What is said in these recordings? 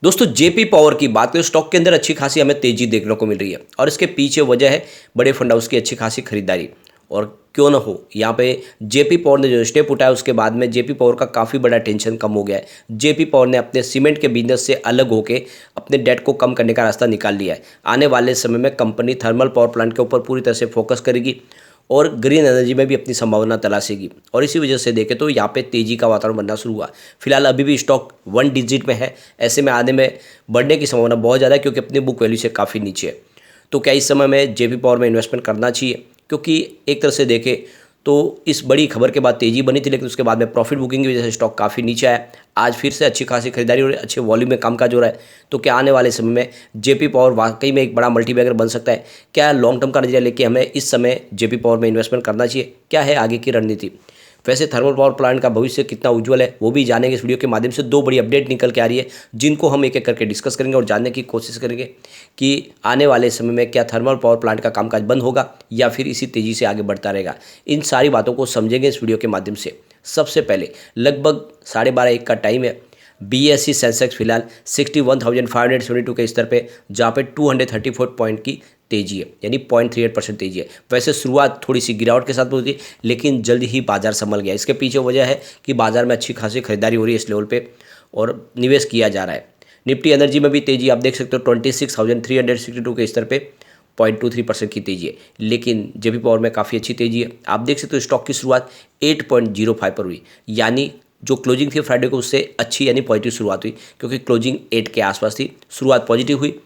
दोस्तों JP power की बात करें, स्टॉक के अंदर अच्छी खासी हमें तेजी देखने को मिल रही है और इसके पीछे वजह है बड़े फंड हाउस की अच्छी खासी खरीदारी। और क्यों ना हो, यहाँ पे जेपी पावर ने जो स्टेप उठाया उसके बाद में जेपी पावर का काफ़ी बड़ा टेंशन कम हो गया है। जेपी पावर ने अपने सीमेंट के बिजनेस से अलग होकर अपने डेट को कम करने का रास्ता निकाल लिया है। आने वाले समय में कंपनी थर्मल पावर प्लांट के ऊपर पूरी तरह से फोकस करेगी और ग्रीन एनर्जी में भी अपनी संभावना तलाशेगी। और इसी वजह से देखें तो यहाँ पे तेजी का वातावरण बनना शुरू हुआ। फिलहाल अभी भी स्टॉक 1 डिजिट में है, ऐसे में आने में बढ़ने की संभावना बहुत ज़्यादा है क्योंकि अपनी बुक वैल्यू से काफ़ी नीचे है। तो क्या इस समय में जेपी पावर में इन्वेस्टमेंट करना चाहिए? क्योंकि एक तरह से देखें तो इस बड़ी खबर के बाद तेजी बनी थी, लेकिन उसके बाद में प्रॉफिट बुकिंग की वजह से स्टॉक काफ़ी नीचे आया। आज फिर से अच्छी खासी खरीदारी और अच्छे वॉल्यूम में कामकाज हो रहा है। तो क्या आने वाले समय में जेपी पावर वाकई में एक बड़ा मल्टीबैगर बन सकता है? क्या लॉन्ग टर्म का नजरिया लेके हमें इस समय जेपी पावर में इन्वेस्टमेंट करना चाहिए? क्या है आगे की रणनीति? वैसे थर्मल पावर प्लांट का भविष्य कितना उज्जवल है वो भी जानेंगे इस वीडियो के माध्यम से। दो बड़ी अपडेट निकल के आ रही है जिनको हम एक एक करके डिस्कस करेंगे और जानने की कोशिश करेंगे कि आने वाले समय में क्या थर्मल पावर प्लांट का कामकाज बंद होगा या फिर इसी तेजी से आगे बढ़ता रहेगा। इन सारी बातों को समझेंगे इस वीडियो के माध्यम से। सबसे पहले लगभग 12:30 का टाइम है। बीएसई सेंसेक्स फिलहाल 61,572 के स्तर पे, जहाँ पे 234 पॉइंट की तेजी है, यानी 0.38% तेजी है। वैसे शुरुआत थोड़ी सी गिरावट के साथ हुई थी, लेकिन जल्द ही बाजार संभल गया। इसके पीछे वजह है कि बाजार में अच्छी खासी खरीदारी हो रही है इस लेवल पे और निवेश किया जा रहा है। निफ्टी एनर्जी में भी तेजी आप देख सकते हो, 26,362 के स्तर पे 0.23% की तेजी है, लेकिन जेपी पावर में काफ़ी अच्छी तेजी है। आप देख सकते हो स्टॉक की शुरुआत 8.05 पर हुई, यानी जो क्लोजिंग थी फ्राइडे को उससे अच्छी यानी पॉजिटिव शुरुआत हुई, क्योंकि क्लोजिंग 8 के आसपास थी, शुरुआत पॉजिटिव हुई।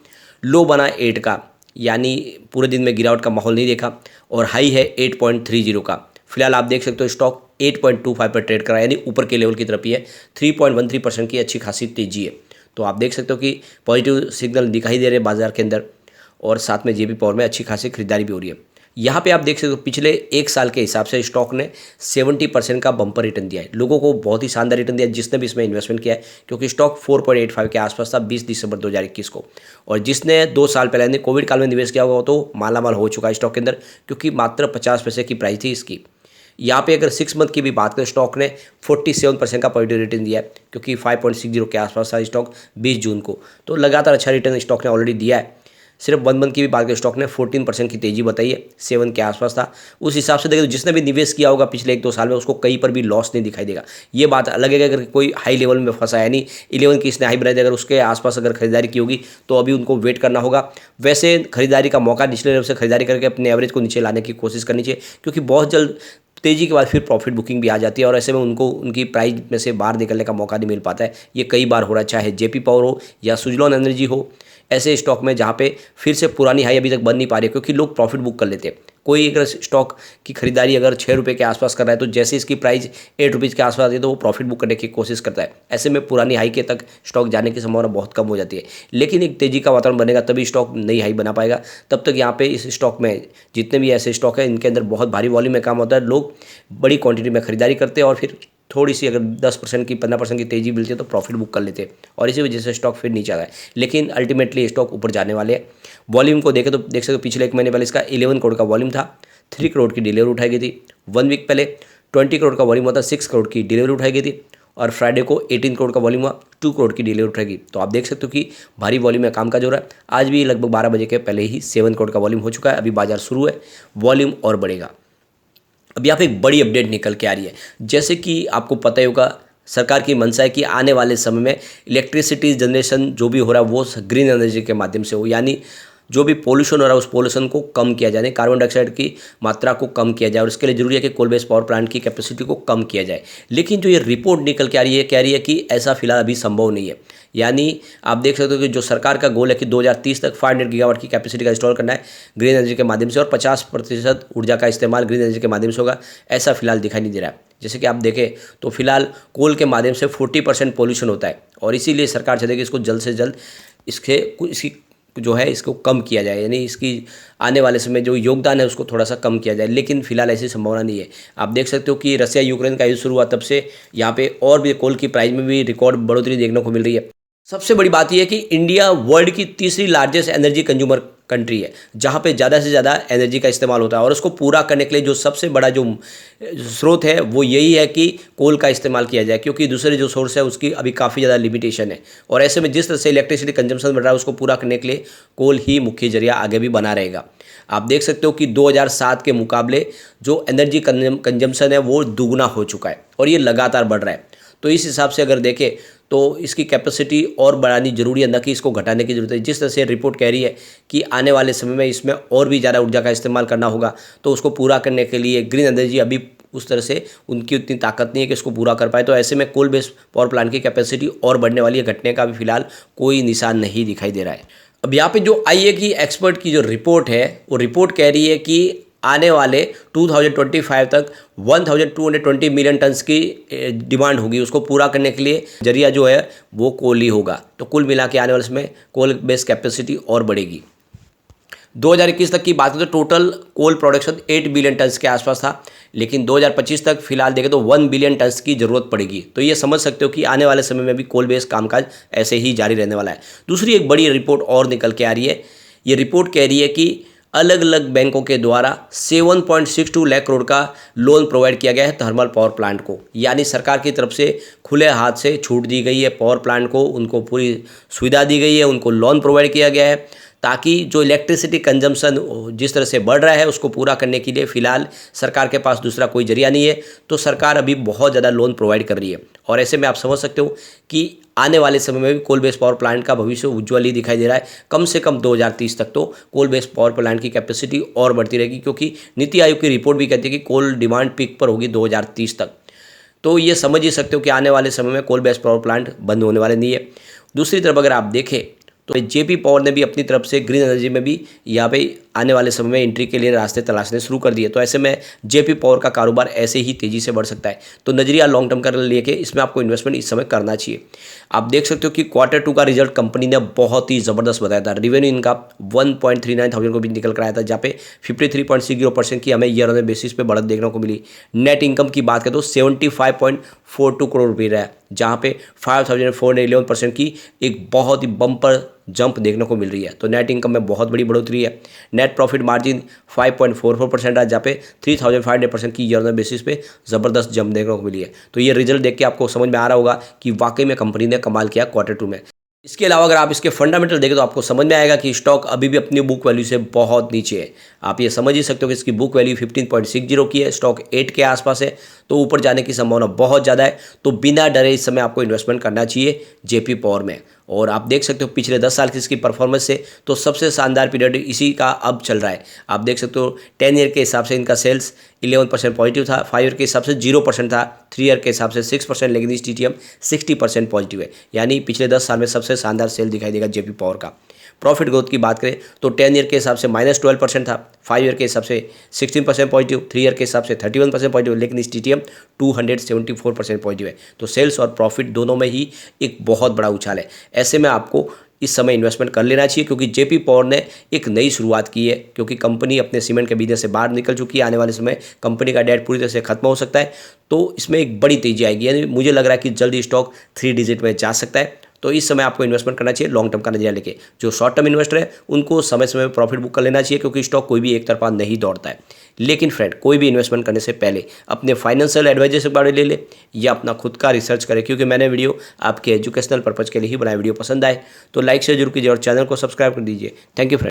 लो बना 8 का, यानी पूरे दिन में गिरावट का माहौल नहीं देखा, और हाई है 8.30 का। फिलहाल आप देख सकते हो स्टॉक 8.25 पर ट्रेड करा, यानी ऊपर के लेवल की तरफ ही है। 3.13% की अच्छी खासी तेजी है। तो आप देख सकते हो कि पॉजिटिव सिग्नल दिखाई दे रहे हैं बाजार के अंदर, और साथ में जेपी पावर में अच्छी खासी खरीदारी भी हो रही है। यहाँ पे आप देख सकते हो पिछले एक साल के हिसाब से स्टॉक ने 70% का बम्पर रिटर्न दिया है। लोगों को बहुत ही शानदार रिटर्न दिया जिसने भी इसमें इन्वेस्टमेंट किया है, क्योंकि स्टॉक 4.85 के आसपास था 20 दिसंबर 2021 को। और जिसने 2 साल पहले यानी कोविड काल में निवेश किया होगा तो मालामाल हो चुका है स्टॉक के अंदर, क्योंकि मात्र 50 पैसे की प्राइस थी इसकी। यहाँ पे अगर 6 मंथ की भी बात करें, स्टॉक ने 47% का पॉजिटिव रिटर्न दिया है, क्योंकि 5.60 के आसपास था स्टॉक 20 जून को। तो लगातार अच्छा रिटर्न स्टॉक ने ऑलरेडी दिया है। सिर्फ 1 मंथ की भी बात करें, स्टॉक ने 14% की तेजी बताई है, 7 के आसपास था। उस हिसाब से देखें तो जिसने भी निवेश किया होगा पिछले 1-2 साल में उसको कहीं पर भी लॉस नहीं दिखाई देगा। ये बात अलग है कि अगर कोई हाई लेवल में फंसा है, यानी 11 की इसने हाई बनाई थी, अगर उसके आसपास अगर खरीदारी की होगी तो अभी उनको वेट करना होगा। वैसे खरीदारी का मौका निचले लेवल से खरीदारी करके अपने एवरेज को नीचे लाने की कोशिश करनी चाहिए, क्योंकि बहुत जल्द तेजी के बाद फिर प्रॉफिट बुकिंग भी आ जाती है और ऐसे में उनको उनकी प्राइस में से बाहर निकलने का मौका नहीं मिल पाता है। ये कई बार हो रहा है, चाहे जेपी पावर हो या सुजलॉन एनर्जी हो, ऐसे स्टॉक में जहाँ पे फिर से पुरानी हाई अभी तक बन नहीं पा रही है, क्योंकि लोग प्रॉफिट बुक कर लेते हैं। कोई अगर स्टॉक की खरीदारी अगर 6 रुपये के आसपास कर रहा है तो जैसे इसकी प्राइस 8 रुपीज़ के आसपास आती है तो वो प्रॉफिट बुक करने की कोशिश करता है। ऐसे में पुरानी हाई के तक स्टॉक जाने की संभावना बहुत कम हो जाती है। लेकिन एक तेजी का वातावरण बनेगा तभी स्टॉक नई हाई बना पाएगा। तब तक यहाँ पे इस स्टॉक में जितने भी ऐसे स्टॉक हैं इनके अंदर बहुत भारी वॉल्यूम में काम होता है, लोग बड़ी क्वांटिटी में खरीदारी करते हैं और फिर थोड़ी सी अगर 10% की 15% की तेजी मिलती है तो प्रॉफिट बुक कर लेते हैं, और इसी वजह से स्टॉक फिर नीचे आता है। लेकिन अल्टीमेटली स्टॉक ऊपर जाने वाले हैं। वॉल्यूम को देखें तो देख सकते हो पिछले 1 महीने पहले इसका 11 करोड़ का वॉल्यूम था, 3 करोड़ की डिलीवरी उठाई गई थी। 1 वीक पहले 20 करोड़ का वॉल्यूम हुआ था, 6 करोड़ की डिलीवरी उठाई गई थी। और फ्राइडे को 18 करोड़ का वॉल्यूम हुआ, 2 करोड़ की डिलीवरी उठाएगी। तो आप देख सकते हो कि भारी वॉल्यूम में कामकाज हो रहा है। आज भी लगभग 12 बजे के पहले ही 7 करोड़ का वॉल्यूम हो चुका है। अभी बाजार शुरू है, वॉल्यूम और बढ़ेगा। अब यहाँ पे एक बड़ी अपडेट निकल के आ रही है। जैसे कि आपको पता ही होगा, सरकार की मंशा है कि आने वाले समय में इलेक्ट्रिसिटी जनरेशन जो भी हो रहा है वो ग्रीन एनर्जी के माध्यम से हो, यानी जो भी पोल्यूशन हो रहा है उस पोल्यूशन को कम किया जाए, कार्बन डाइऑक्साइड की मात्रा को कम किया जाए, और इसके लिए जरूरी है कि कोल बेस्ड पावर प्लांट की कैपेसिटी को कम किया जाए। लेकिन जो ये रिपोर्ट निकल के आ रही है, कह रही है कि ऐसा फिलहाल अभी संभव नहीं है। यानी आप देख सकते हो कि जो सरकार का गोल है कि 2030 तक 500 गीगावाट की कैपेसिटी का इंस्टॉल करना है ग्रीन एनर्जी के माध्यम से, और 50% ऊर्जा का इस्तेमाल ग्रीन एनर्जी के माध्यम से होगा, ऐसा फिलहाल दिखाई नहीं दे रहा है। जैसे कि आप देखें तो फिलहाल कोल के माध्यम से 40% पोल्यूशन होता है, और इसीलिए सरकार चाहती है कि इसको जल्द से जल्द इसकी जो है इसको कम किया जाए, यानी इसकी आने वाले समय जो योगदान है उसको थोड़ा सा कम किया जाए। लेकिन फिलहाल ऐसी संभावना नहीं है। आप देख सकते हो कि रसिया यूक्रेन का युद्ध शुरू हुआ तब से यहाँ पे और भी कोल की प्राइस में भी रिकॉर्ड बढ़ोतरी देखने को मिल रही है। सबसे बड़ी बात यह है कि इंडिया वर्ल्ड की तीसरी लार्जेस्ट एनर्जी कंज्यूमर कंट्री है जहाँ पे ज़्यादा से ज़्यादा एनर्जी का इस्तेमाल होता है, और उसको पूरा करने के लिए जो सबसे बड़ा जो स्रोत है वो यही है कि कोल का इस्तेमाल किया जाए, क्योंकि दूसरे जो सोर्स है उसकी अभी काफ़ी ज़्यादा लिमिटेशन है। और ऐसे में जिस तरह से इलेक्ट्रिसिटी कंजम्पशन बढ़ रहा है उसको पूरा करने के लिए कोल ही मुख्य जरिया आगे भी बना रहेगा। आप देख सकते हो कि 2007 के मुकाबले जो एनर्जी कंजम्पशन है वो दुगना हो चुका है और ये लगातार बढ़ रहा है। तो इस हिसाब से अगर देखें तो इसकी कैपेसिटी और बढ़ानी जरूरी है, न कि इसको घटाने की जरूरत है। जिस तरह से रिपोर्ट कह रही है कि आने वाले समय में इसमें और भी ज़्यादा ऊर्जा का इस्तेमाल करना होगा, तो उसको पूरा करने के लिए ग्रीन एनर्जी अभी उस तरह से उनकी उतनी ताकत नहीं है कि इसको पूरा कर पाए। तो ऐसे में कोल बेस्ड पावर प्लांट की कैपेसिटी और बढ़ने वाली है, घटने का भी फिलहाल कोई निशान नहीं दिखाई दे रहा है। अब यहाँ पे जो आईईए की एक्सपर्ट की जो रिपोर्ट है वो रिपोर्ट कह रही है कि आने वाले 2025 तक 1220 मिलियन टन्स की डिमांड होगी। उसको पूरा करने के लिए जरिया जो है वो कोल ही होगा। तो कुल मिला के आने वाले समय कोल बेस्ड कैपेसिटी और बढ़ेगी। 2021 तक की बात करें तो total coal production 8 billion tons के आसपास था, लेकिन 2025 तक फिलहाल देखें तो 1 बिलियन टन्स की ज़रूरत पड़ेगी। तो ये समझ सकते हो कि आने वाले समय में भी कोल बेस्ड कामकाज ऐसे ही जारी रहने वाला है। दूसरी एक बड़ी रिपोर्ट और निकल के आ रही है। ये रिपोर्ट कह रही है कि अलग अलग बैंकों के द्वारा 7.62 लाख करोड़ का लोन प्रोवाइड किया गया है थर्मल पावर प्लांट को। यानी सरकार की तरफ से खुले हाथ से छूट दी गई है पावर प्लांट को, उनको पूरी सुविधा दी गई है, उनको लोन प्रोवाइड किया गया है, ताकि जो इलेक्ट्रिसिटी कंजम्पशन जिस तरह से बढ़ रहा है उसको पूरा करने के लिए फ़िलहाल सरकार के पास दूसरा कोई जरिया नहीं है। तो सरकार अभी बहुत ज़्यादा लोन प्रोवाइड कर रही है, और ऐसे में आप समझ सकते हो कि आने वाले समय में भी कोल बेस्ड पावर प्लांट का भविष्य उज्ज्वल ही दिखाई दे रहा है। कम से कम 2030 तक तो कोल बेस्ड पावर प्लांट की कैपेसिटी और बढ़ती रहेगी, क्योंकि नीति आयोग की रिपोर्ट भी कहती है कि कोल डिमांड पीक पर होगी 2030 तक। तो ये समझ ही सकते हो कि आने वाले समय में कोल बेस्ड पावर प्लांट बंद होने वाले नहीं है। दूसरी तरफ अगर आप देखें तो जेपी पावर ने भी अपनी तरफ से ग्रीन एनर्जी में भी यहाँ पे आने वाले समय में एंट्री के लिए रास्ते तलाशने शुरू कर दिए। तो ऐसे में जेपी पावर का कारोबार ऐसे ही तेज़ी से बढ़ सकता है। तो नजरिया लॉन्ग टर्म का लेके इसमें आपको इन्वेस्टमेंट इस समय करना चाहिए। आप देख सकते हो कि Q2 का रिजल्ट कंपनी ने बहुत ही ज़बरदस्त बताया था। रेवेन्यू इनका 1.39 थाउजेंड को भी निकल कर आया था, जहाँ पे 53.60% की हमें ईयर ऑन बेसिस पे बढ़त देखने को मिली। नेट इनकम की बात करें तो 75.42 करोड़ रुपये रहा, जहाँ पे 5411% की एक बहुत ही बम्पर जंप देखने को मिल रही है। तो नेट इनकम में बहुत बड़ी बढ़ोतरी है। नेट प्रॉफिट मार्जिन 5.44% रहा, जहाँ पे 3500% की ईयर ऑन बेसिस पे ज़बरदस्त जंप देखने को मिली है। तो ये रिजल्ट देख के आपको समझ में आ रहा होगा कि वाकई में कंपनी ने कमाल किया Q2 में। इसके अलावा अगर आप इसके फंडामेंटल देखें तो आपको समझ में आएगा कि स्टॉक अभी भी अपनी बुक वैल्यू से बहुत नीचे है। आप ये समझ ही सकते हो कि इसकी बुक वैल्यू 15.60 की है, स्टॉक 8 के आसपास है, तो ऊपर जाने की संभावना बहुत ज़्यादा है। तो बिना डरे इस समय आपको इन्वेस्टमेंट करना चाहिए जेपी पावर में। और आप देख सकते हो पिछले 10 साल की इसकी परफॉर्मेंस से तो सबसे शानदार पीरियड इसी का अब चल रहा है। आप देख सकते हो 10 ईयर के हिसाब से इनका सेल्स 11% पॉजिटिव था, 5 ईयर के हिसाब से 0% था, 3 ईयर के हिसाब से 6%, लेकिन इस TTM 60% पॉजिटिव है। यानी पिछले 10 साल में सबसे शानदार सेल दिखाई देगा जेपी पावर का। प्रॉफिट ग्रोथ की बात करें तो 10 ईयर के हिसाब से -12% था, 5 ईयर के हिसाब से 16% पॉजिटिव, 3 ईयर के हिसाब से 31% पॉजिटिव, लेकिन इस TTM 274% पॉजिटिव है। तो सेल्स और प्रॉफिट दोनों में ही एक बहुत बड़ा उछाल है। ऐसे में आपको इस समय इन्वेस्टमेंट कर लेना चाहिए, क्योंकि जेपी पावर ने एक नई शुरुआत की है, क्योंकि कंपनी अपने सीमेंट के बिजनेस से बाहर निकल चुकी है। आने वाले समय कंपनी का डेट पूरी तरह से खत्म हो सकता है, तो इसमें एक बड़ी तेजी आएगी। यानी मुझे लग रहा है कि जल्दी स्टॉक 3 डिजिट में जा सकता है। तो इस समय आपको इन्वेस्टमेंट करना चाहिए लॉन्ग टर्म का नजरिया लेके। जो शॉर्ट टर्म इन्वेस्टर है उनको समय समय में प्रॉफिट बुक कर लेना चाहिए, क्योंकि स्टॉक कोई भी एक तरफा नहीं दौड़ता है। लेकिन फ्रेंड, कोई भी इन्वेस्टमेंट करने से पहले अपने फाइनेंशियल एडवाइजर से बारे ले ले या अपना खुद का रिसर्च करें, क्योंकि मैंने वीडियो आपके एजुकेशनल पर्पज़ के लिए ही बनाया। वीडियो पसंद आए तो लाइक शेयर जरूर कीजिए और चैनल को सब्सक्राइब कर दीजिए। Thank you friend.